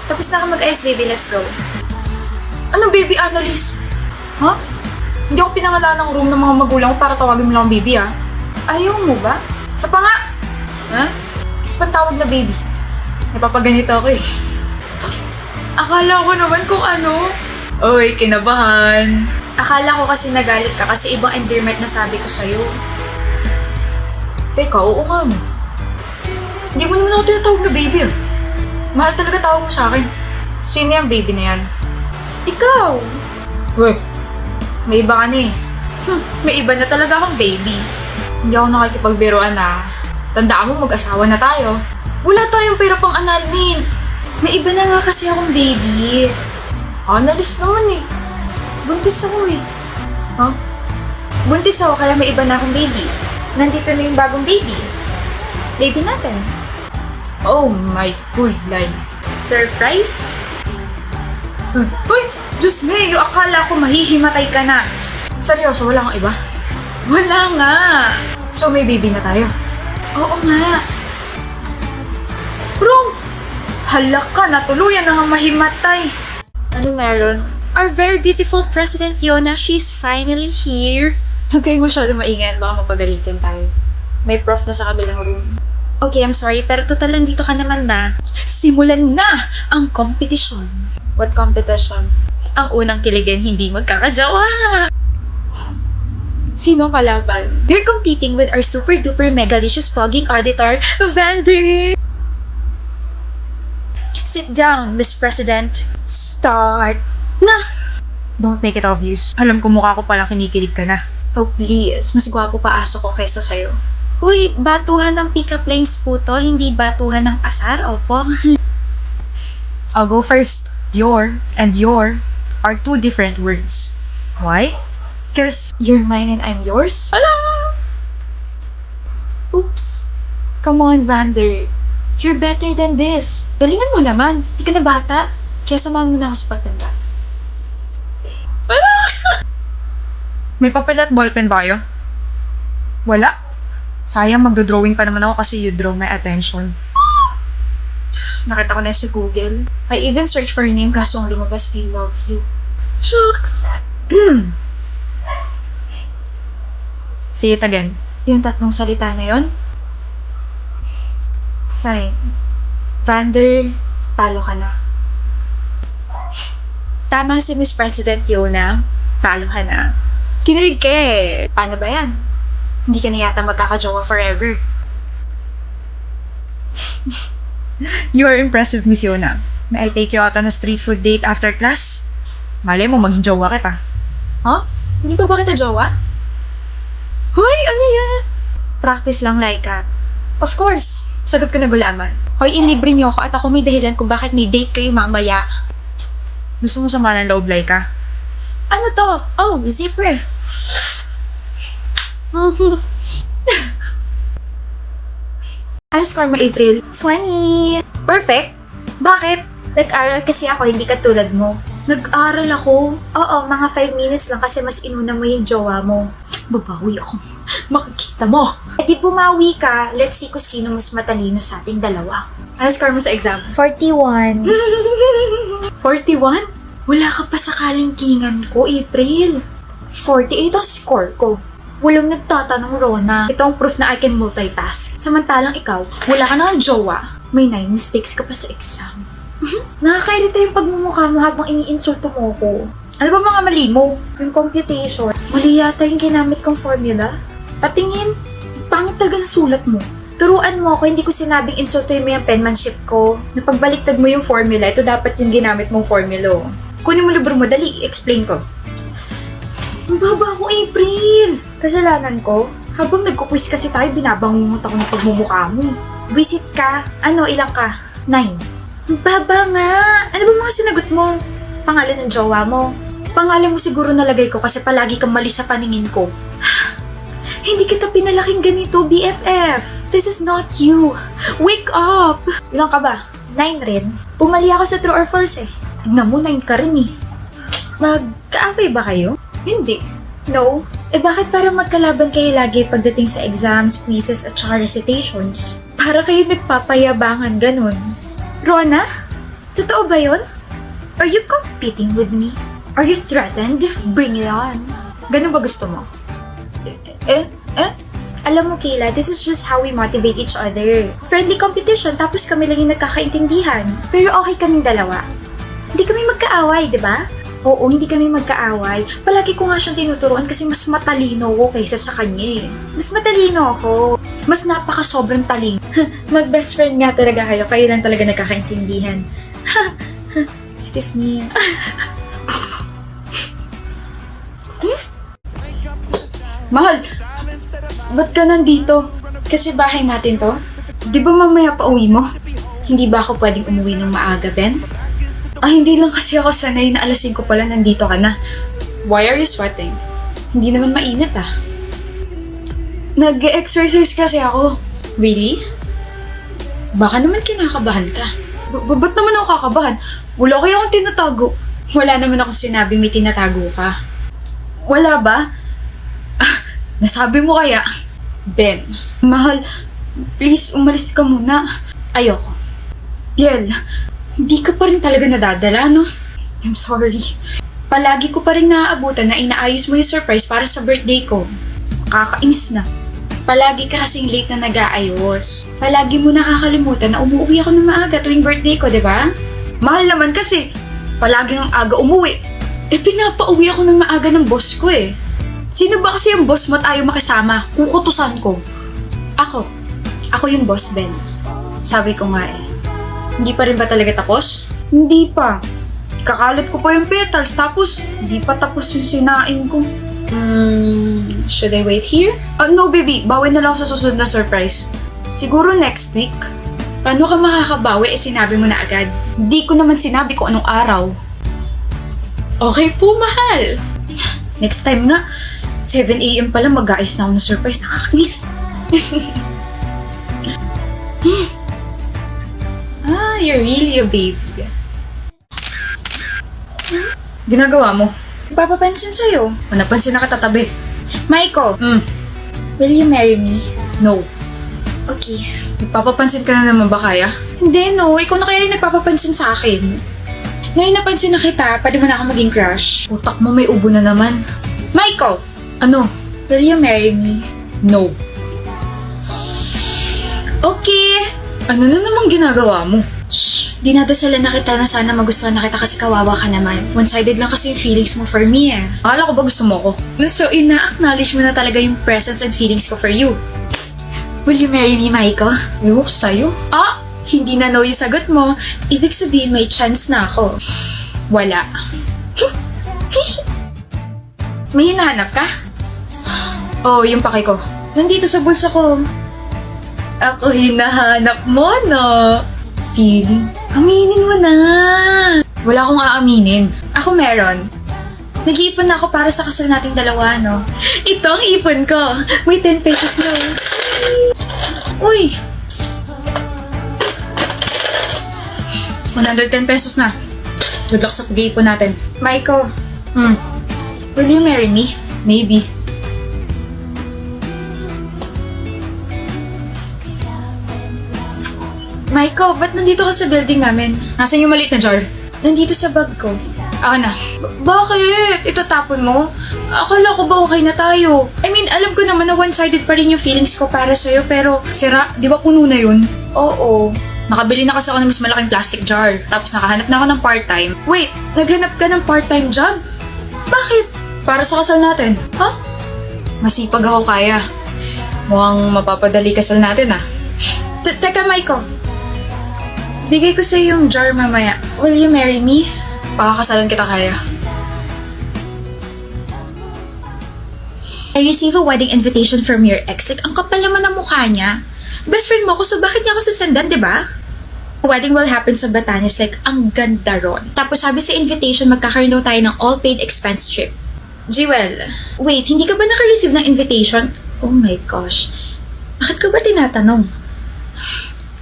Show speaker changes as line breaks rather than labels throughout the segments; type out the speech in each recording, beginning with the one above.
Tapos na ka mag-ayos, baby. Let's go.
Ano, baby Annalise? Ha? Hindi ako pinangalan ng room ng mga magulang ko para tawagin mo lang baby, ha?
Ayaw mo ba?
Isa pa nga! Ha? Isa pang tawag na baby. Napapaganito ako eh.
Akala ko naman kung ano.
Oy, kinabahan.
Akala ko kasi nagalit ka kasi ibang endearment na sabi ko sa'yo.
Teka, oo nga no. Hindi mo naman ako tinatawag na baby, ah. Mahal talaga tawag mo sa akin. Sino yung baby na yan?
Ikaw!
Weh,
May iba ka na eh. May iba na talaga akong baby.
hindi ako nakikipagbiruan na. Tandaan mo, mag-asawa na tayo.
Wala tayong pera pang annulment. May iba na nga kasi akong baby.
Analis naman eh.
Buntis ako eh.
Ha?
Buntis ako kaya may iba na akong baby. Nandito na yung bagong baby. Baby natin.
Oh my good life.
Surprise?
Uy!
Diyos me, yung akala ko mahihimatay ka na.
Seryoso, wala kang iba?
Wala nga.
So may baby na tayo.
Oo nga.
Bro! Hala ka, natuluyan na nga mahimatay.
Ano meron? Our very beautiful President Yona, she's finally here.
Huwag kayong masyado maingay, baka mapagalitin tayo. May prof na sa kabilang room.
Okay, I'm sorry, pero total nandito ka naman na. Simulan na ang competition.
What competition?
Ang unang kiligin, hindi magkakajawa. Sino kalaban? We're competing with our super duper megalicious fogging auditor, Vander. Sit down, Miss President. Start na.
Don't make it obvious. Alam ko mukha ko palang kinikilig ka na.
Oh please, mas gwapo pa aso ko kaysa sa'yo. Uy, batuhan ng pick-up lines po to, hindi batuhan ng asar, opo.
I'll go first. Your and your are two different words. Why? Because
You're mine and I'm yours?
Ala!
Oops. Come on, Vander. You're better than this. Galingan mo naman. Di ka na bata. Kaya samahan mo na ako sa pagtanda.
May papel at ballpen ba kayo? Wala. Sayang, magdodrawing pa naman ako kasi you draw my attention.
Nakita ko na sa Google. I even searched for your name kaso ang lumabas, I love you. Shucks!
Say it again.
Yung tatlong salita na yon? Fine. Vander, talo ka na. Tama si Miss President Yona. Talo ka na. Kinilig ka eh. Paano ba yan? Hindi ka na yata magkakajowa forever.
You are impressive, Miss Yona. May I take you out on a street food date after class? Malay mo, mag-jowa kita.
Huh? Hindi ba kita jowa?
Hoy, ano yan?
Practice lang, Laika. Of course. Sagot ko na gulaman. Hoy, ilibre niyo ako at ako may dahilan kung bakit may date kayo mamaya.
Gusto mo sama ng loob, Laika?
Ano to? Oh, zipper. Ano score mo, April? 20. Perfect. Bakit? Nag-aral kasi ako, hindi katulad mo. Nag-aral ako? Oo, mga 5 minutes lang kasi mas inuna mo yung jowa mo.
Babawi ako. Makikita mo.
E di bumawi ka, let's see kung sino mas matalino sa ating dalawa.
Ano score mo sa exam?
41.
41? Wala ka pa sa kalingkingan ko, April.
48 ang score ko. Walang nagtatanong, Rona.
Ito ang proof na I can multitask.
Samantalang ikaw, wala ka na ng jowa. May 9 mistakes ka pa sa exam. Nakakairita yung pagmumukha mo habang iniinsulto mo ko.
Ano ba mga mali mo?
Yung computation, mali yata yung ginamit kong formula.
Patingin.
Pangit talaga ng sulat mo. Turuan mo ako, hindi ko sinabing insultuin mo yung penmanship ko.
Napagbaliktad mo yung formula, ito dapat yung ginamit mong formula. Kunin mo libro mo, dali, explain ko.
Ang baba ko, April! Kasalanan ko? Habang nagko-quiz kasi tayo, binabangungot ako ng pagmumukha mo. Visit ka. Ano, ilang ka? 9. Ang baba nga! Ano ba mga sinagot mo? Pangalan ng jowa mo?
Pangalan mo siguro nalagay ko kasi palagi kang mali sa paningin ko.
Hindi kita pinalaking ganito, BFF. This is not you. Wake up! Ilang ka ba? 9 rin. Pumali ako sa true or false eh.
Tignan mo, 9 ka rin eh.
Magkaaway ba kayo?
Hindi.
No. Eh bakit parang magkalaban kayo lagi pagdating sa exams, quizzes, at saka recitations? Para kayo nagpapayabangan ganun. Rona? Totoo ba yun? Are you competing with me? Are you threatened? Bring it on. Ganun ba gusto mo? Alam mo, Kayla, this is just how we motivate each other. Friendly competition, tapos kami lang yung nagkakaintindihan. Pero okay kaming dalawa. Hindi kami magkaaway, di ba? Oo, hindi kami magkaaway. Palagi ko nga siyang tinuturuan kasi mas matalino ako kaysa sa kanya eh. Mas matalino ako. Mas napaka-sobrang talino. Mag-best friend nga talaga kayo. Kayo lang talaga nagkakaintindihan. Excuse me. Mahal, ba't ka nandito? Kasi bahay natin to. Di ba mamaya pa uwi mo? Hindi ba ako pwedeng umuwi ng maaga, Ben? Hindi lang kasi ako sanay na alas 5 pala nandito ka na. Why are you sweating? Hindi naman mainit ah. Nag-exercise kasi ako. Really? Baka naman kinakabahan ka. Ba't naman ako kakabahan? Wala kaya akong tinatago. Wala naman akong sinabi may tinatago ka. Wala ba? Nasabi mo kaya? Ben, mahal, please umalis ka muna. Ayoko. Biel, hindi ka pa rin talaga nadadala, no? I'm sorry. Palagi ko pa rin naaabutan na inaayos mo yung surprise para sa birthday ko. Kakainis na. Palagi ka kasing late na nag-aayos. Palagi mo nakakalimutan na umuwi ako ng maaga tuwing birthday ko, di ba? Mahal naman kasi, palagi ang aga umuwi. Pinapauwi ako ng maaga ng boss ko eh. Sino ba kasi yung boss mo at ayaw makisama? Kukutusan ko. Ako yung boss, Ben. Sabi ko nga eh. Hindi pa rin ba talaga tapos? Hindi pa. Kakalat ko pa yung petals tapos hindi pa tapos yung sinain ko. Should I wait here? No baby, bawi na lang sa susunod na surprise. Siguro next week. Paano ka makakabawi sinabi mo na agad? Hindi ko naman sinabi kung anong araw. Okay po, mahal. Next time nga, 7 a.m. pala mag-aayos na ako ng surprise. Nakakainis. You're really a baby. Ginagawa mo? Papapansin sa'yo. Napansin na katatabi. Maiko! Will you marry me? No. Okay. Nagpapapansin ka na naman ba kaya? Hindi, no. Ikaw na kaya yung nagpapapansin sa akin. Ngayon napansin na kita, pwede mo na ako maging crush. Utak mo may ubo na naman. Maiko! Ano? Will you marry me? No. Okay. Ano na namang ginagawa mo? Shh. Dinadasalan na kita na sana magustuhan na kita kasi kawawa ka naman. One-sided lang kasi yung feelings mo for me eh. Akala ko ba gusto mo ko? So, ina-acknowledge mo na talaga yung presence and feelings ko for you. Will you marry me, Maiko? Ewan ko sa'yo. Hindi na no yung sagot mo. Ibig sabihin may chance na ako. Wala. May hinahanap ka? Yung pake ko. Nandito sa bulsa ko. Ako hinahanap mo, no? Feeling. Aminin mo na. Wala akong aaminin. Ako meron. Nag-iipon na ako para sa kasal nating dalawa, no? Ito ang ipon ko. May 10 pesos na. Uy! 110 pesos na. Good luck sa pag-iipon natin. Maiko. Will you marry me? Maybe. Maiko, ba't nandito ka sa building namin? Nasaan yung maliit na jar? Nandito sa bag ko. Ako na. Bakit? Itatapon mo? Akala ko ba okay na tayo? I mean, alam ko naman na one-sided pa rin yung feelings ko para sa'yo, pero sira, di ba puno na yun? Oo. Nakabili na kasi ako ng mas malaking plastic jar. Tapos nakahanap na ako ng part-time. Wait, naghanap ka ng part-time job? Bakit? Para sa kasal natin. Ha? Masipag ako kaya. Mukhang mapapadali kasal natin ah. Teka, Maiko. Bigay ko sa'yo yung jar mamaya. Will you marry me? Pakakasalan kita kaya. I received a wedding invitation from your ex. Like, ang kapal naman ng mukha niya. Best friend mo ako, so bakit niya ako sasandan, di ba? Wedding will happen sa Batanes. Like, ang ganda ron. Tapos sabi sa invitation, magkakaroon daw tayo ng all-paid expense trip. Jewel, wait, hindi ka ba naka-receive ng invitation? Oh my gosh. Bakit ka ba tinatanong?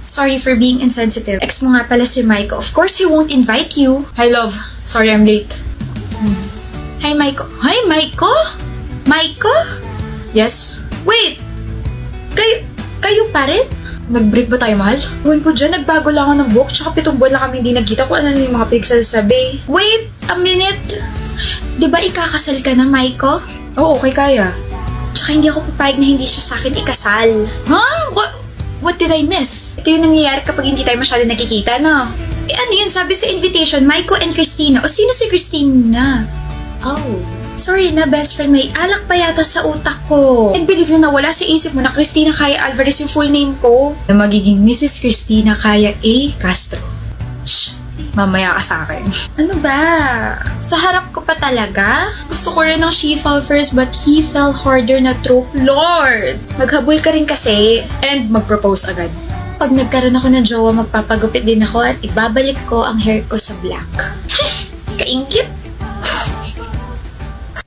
Sorry for being insensitive. Ex mo nga pala si Maiko. Of course, he won't invite you. Hi, love. Sorry, I'm late. Hi, Maiko. Hi, Maiko? Maiko? Yes? Wait! Kayo pa rin?
Nag-break ba tayo, mahal?
Buwan ko dyan, nagbago lang ako ng book, tsaka 7 buwan lang kami hindi nagkita kung ano na yung mga pinagsasabi. Wait a minute! Di ba ikakasal ka na, Maiko?
Oo, okay, kaya.
Tsaka hindi ako papayag na hindi siya sa akin ikasal. Huh? What did I miss? Ito yung nangyayari kapag hindi tayo masyado nakikita, no? Eh ano yun? Sabi sa invitation, Maiko and Christina. O sino si Christina? Oh. Sorry na, best friend. May alak pa yata sa utak ko. And believe na nawala sa isip mo na Christina Kaya Alvarez yung full name ko. Na magiging Mrs. Christina Kaya A. Castro.
Shh! Mamaya ka sa akin.
Ano ba? Sa harap ko pa talaga? Gusto ko rin ng she fell first but he fell harder na trope. Lord! Maghabol ka rin kasi.
And mag-propose agad.
Pag nagkaroon ako ng jowa, magpapagupit din ako at ibabalik ko ang hair ko sa black. Kaingkit!